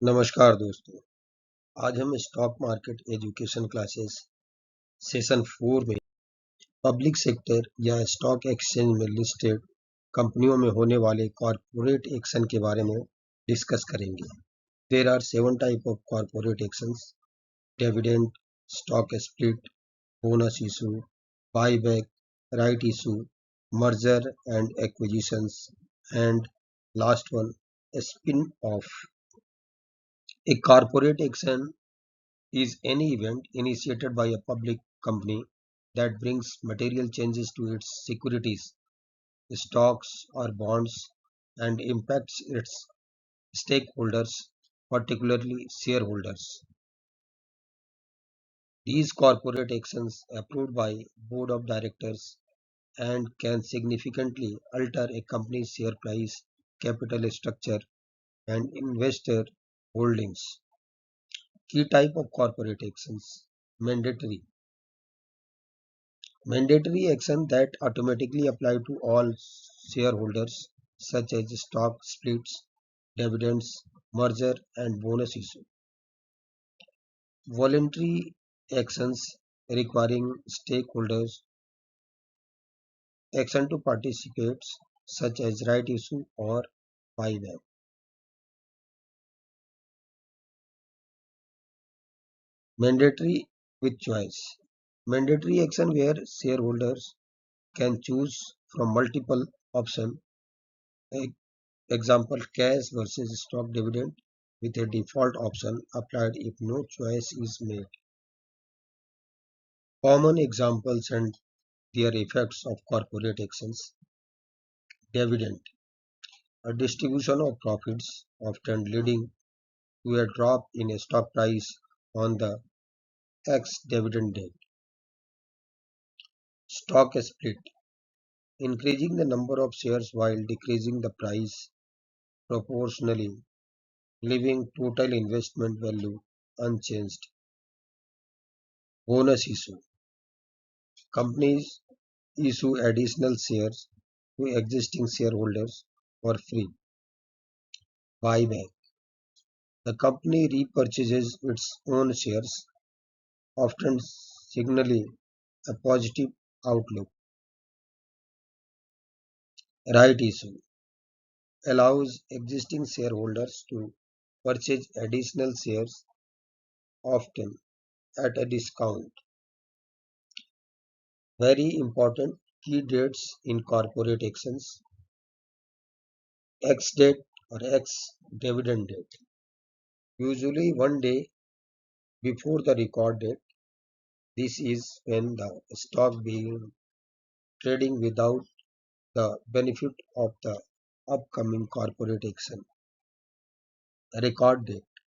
नमस्कार दोस्तों। आज हम stock market education classes session 4 में पब्लिक सेक्टर या स्टॉक एक्सचेंज में लिस्टेड कंपनियों में होने वाले कॉरपोरेट एक्शन के बारे में डिस्कस करेंगे। There are 7 type of corporate actions: dividend, stock split, bonus issue, buyback, right issue, merger and acquisitions and last one, spin off. A corporate action is any event initiated by a public company that brings material changes to its securities, stocks, or bonds and impacts its stakeholders, particularly shareholders. These corporate actions approved by board of directors and can significantly alter a company's share price, capital structure, and investor holdings. Key type of corporate actions: mandatory. Mandatory action that automatically apply to all shareholders, such as stock splits, dividends, merger and bonus issue. Voluntary actions requiring stakeholders action to participate, such as right issue or buyback. Mandatory with choice. Mandatory action where shareholders can choose from multiple options. Example: cash versus stock dividend, with a default option applied if no choice is made. Common examples and their effects of corporate actions: dividend, a distribution of profits, often leading to a drop in a stock price on the ex-dividend date. Stock split, increasing the number of shares while decreasing the price proportionally, leaving total investment value unchanged. Bonus issue, companies issue additional shares to existing shareholders for free. Buyback, the company repurchases its own shares, often signaling a positive outlook. Right issue allows existing shareholders to purchase additional shares, often at a discount. Very important key dates in corporate actions: X date or X dividend date, usually one day before the record date. This is when the stock being trading without the benefit of the upcoming corporate action. Record date.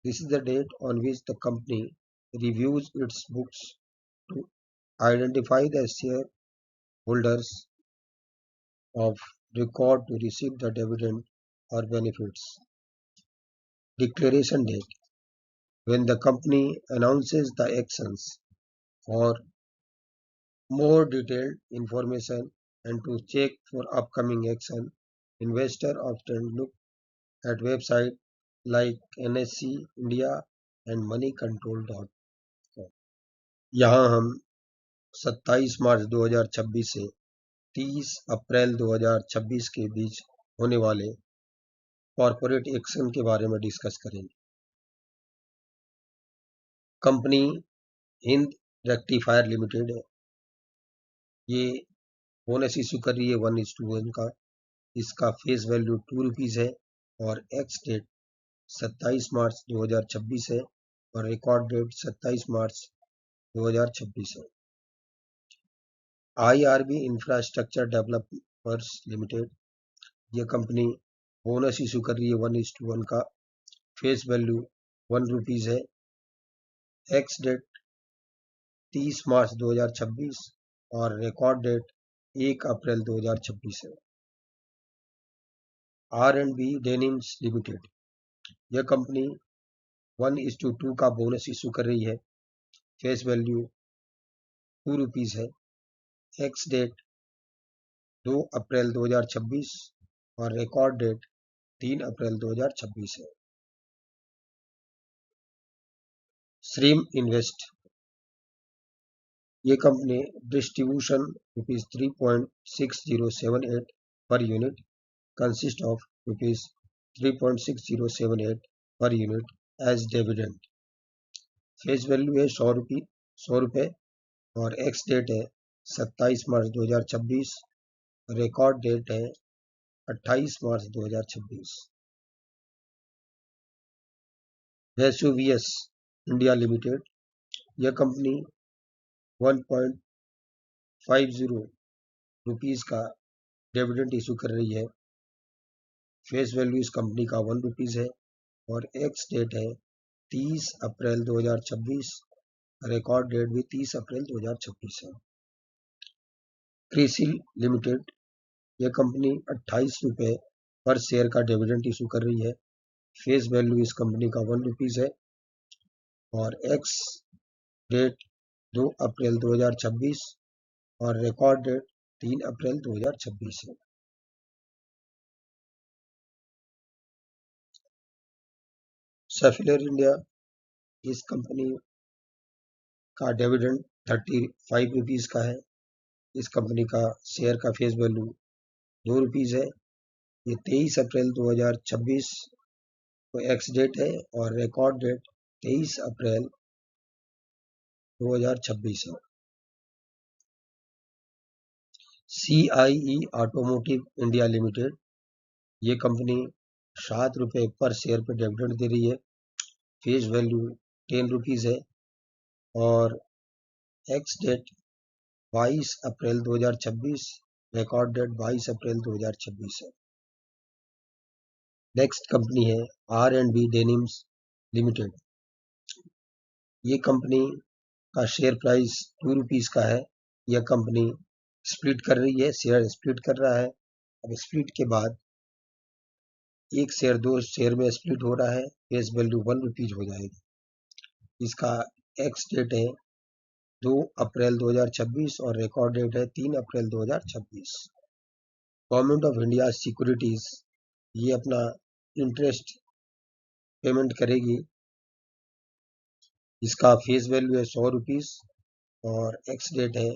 This is the date on which the company reviews its books to identify the shareholders of record to receive the dividend or benefits. Declaration date. When the company announces the actions. For more detailed information and to check for upcoming action, investors often look at websites like NSE India and moneycontrol.com. यहाँ हम 27 March 2026 से 30 अप्रैल 2026 के बीच होने वाले corporate action के बारे में discuss करेंगे। कंपनी हिंद रेक्टिफायर लिमिटेड है, ये बोनस इशू कर रही है 1:1 का। इसका फेस वैल्यू 2 रुपीज़ है और एक्स डेट 27 मार्च 2026 है और रिकॉर्ड डेट 27 मार्च 2026 है। IRB इंफ्रास्ट्रक्चर डेवलपर्स लिमिटेड, ये कंपनी बोनस इशू कर रही है 1:1 का। फेस वैल्यू 1 रुपीज़ है। एक्स डेट 30 मार्च 2026 और रिकॉर्ड डेट 1 अप्रैल 2026 है। R&B डेनिम्स लिमिटेड, यह कंपनी 1:2 का बोनस इशू कर रही है। फेस वैल्यू 2 रुपीज़ है। एक्स डेट 2 अप्रैल 2026 और रिकॉर्ड डेट 3 अप्रैल 2026 है। श्रीम इन्वेस्ट, ये company distribution ₹3.6078 per unit consist of ₹3.6078 per unit as dividend. Face value है 100 रुपये और एक्स डेट है 27 मार्च 2026, रिकॉर्ड डेट है 28 मार्च 2026। वेसुवियस इंडिया लिमिटेड, यह कंपनी 1.50 रुपीज़ का डिविडेंड इशू कर रही है। फेस वैल्यू इस कंपनी का ₹1 है और एक्स डेट है 30 अप्रैल 2026, रिकॉर्ड डेट भी 30 अप्रैल 2026 है। क्रिसिल लिमिटेड, यह कंपनी 28 रुपये पर शेयर का डिविडेंड इशू कर रही है। फेस वैल्यू इस कंपनी का ₹1 है और एक्स डेट 2 अप्रैल 2026 और रिकॉर्ड डेट 3 अप्रैल 2026 है। सेफिलर इंडिया, इस कंपनी का डिविडेंड 35 रुपीज़ का है। इस कंपनी का शेयर का फेस वैल्यू ₹2 है। ये 23 अप्रैल 2026 को एक्स डेट है और रिकॉर्ड डेट 23 अप्रैल 2026 है। CIE ऑटोमोटिव इंडिया लिमिटेड, ये कंपनी 7 रुपये पर शेयर पर डिविडेंड दे रही है। फेस वैल्यू ₹10 है और एक्स डेट 22 अप्रैल 2026, रिकॉर्ड डेट 22 अप्रैल 2026 है। नेक्स्ट कंपनी है R&B डेनिम्स लिमिटेड, ये कंपनी का शेयर प्राइस ₹2 का है। यह कंपनी स्प्लिट कर रही है, शेयर स्प्लिट कर रहा है। अब स्प्लिट के बाद एक शेयर 2 शेयर में स्प्लिट हो रहा है, फेस वैल्यू ₹1 हो जाएगी। इसका एक्स डेट है 2 अप्रैल 2026 और रिकॉर्ड डेट है 3 अप्रैल 2026। गवर्नमेंट ऑफ इंडिया सिक्योरिटीज, ये अपना इंटरेस्ट पेमेंट करेगी। इसका फेस वैल्यू है ₹100 और एक्स डेट है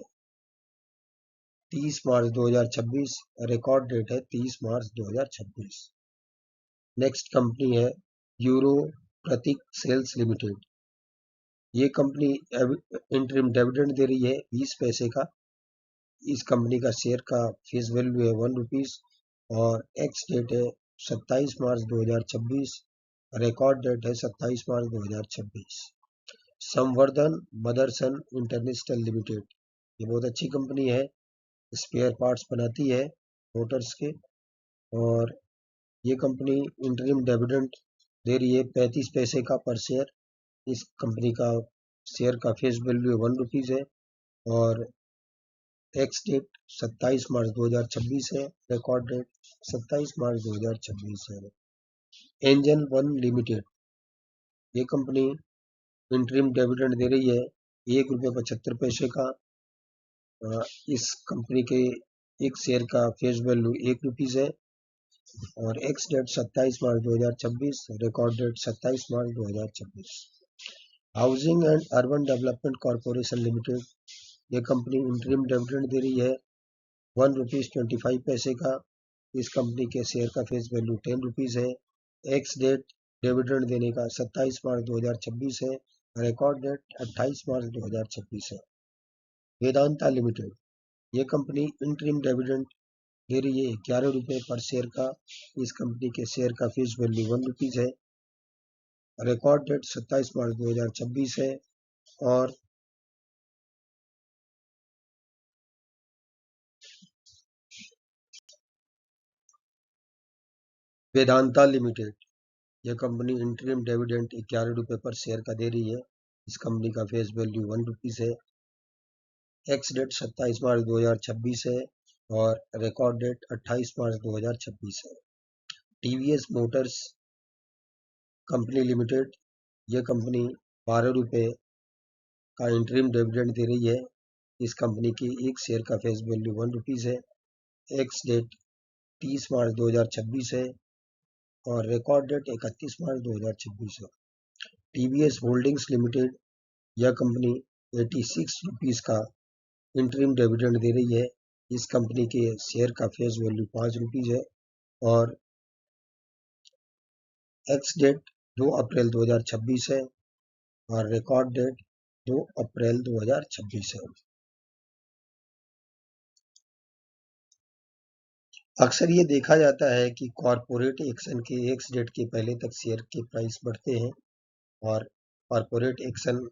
30 मार्च 2026, रिकॉर्ड डेट है 30 मार्च 2026। नेक्स्ट कंपनी है यूरो प्रतीक सेल्स लिमिटेड, ये कंपनी इंटरिम डिविडेंड दे रही है 20 पैसे का। इस कंपनी का शेयर का फेस वैल्यू है ₹1 और एक्स डेट है 27 मार्च 2026, रिकॉर्ड डेट है 27 मार्च 2026। संवर्धन मदरसन इंटरनेशनल लिमिटेड, ये बहुत अच्छी कंपनी है, स्पेयर पार्ट्स बनाती है मोटर्स के और ये कंपनी इंटरिम डिविडेंड दे रही है 35 पैसे का पर शेयर। इस कंपनी का शेयर का फेस वैल्यू ₹1 है और एक्स डेट 27 मार्च 2026 है, रिकॉर्ड डेट 27 मार्च 2026 है। एंजल वन लिमिटेड, ये कंपनी इंटरिम डिविडेंड दे रही है ₹1.75 का। इस कंपनी के एक शेयर का फेस वैल्यू ₹1 है और ex date 27 March 2026, record date 27 March 2026। Housing and urban development corporation limited, ये कंपनी इंटरिम डिविडेंड दे रही है ₹1.25 का। इस कंपनी के शेयर का फेस वैल्यू ₹10 है। एक्स डेट डिविडेंड देने का 27 मार्च 2026 है, रिकॉर्ड डेट 28 मार्च 2026 है। वेदांता लिमिटेड, ये कंपनी इंटरिम डिविडेंड दे रही है ₹11 पर शेयर का। इस कंपनी के शेयर का फेस वैल्यू ₹1 है, रिकॉर्ड डेट 27 मार्च 2026 है और वेदांता लिमिटेड, यह कंपनी इंटरिम डिविडेंड ₹11 पर शेयर का दे रही है। इस कंपनी का फेस वैल्यू ₹1 है, एक्स डेट 27 मार्च 2026 है और रिकॉर्ड डेट 28 मार्च 2026 है। टीवीएस मोटर्स कंपनी लिमिटेड, यह कंपनी ₹12 का इंटरिम डिविडेंड दे रही है। इस कंपनी की एक शेयर का फेस वैल्यू ₹1 है, एक्स डेट 30 मार्च 2026 है और रिकॉर्ड डेट 31 मार्च 2026 है। टीवीएस होल्डिंग्स लिमिटेड, यह कंपनी 86 रुपीस का इंटरिम डिविडेंड दे रही है। इस कंपनी के शेयर का फेस वैल्यू 5 रुपीज है और एक्स डेट 2 अप्रैल 2026 है और रिकॉर्ड डेट 2 अप्रैल 2026 है। अक्सर ये देखा जाता है कि कॉरपोरेट एक्शन के एक्स डेट के पहले तक शेयर के प्राइस बढ़ते हैं और कॉरपोरेट एक्शन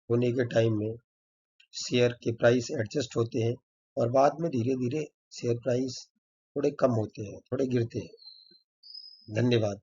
होने के टाइम में शेयर के प्राइस एडजस्ट होते हैं और बाद में धीरे धीरे शेयर प्राइस थोड़े कम होते हैं, थोड़े गिरते हैं। धन्यवाद।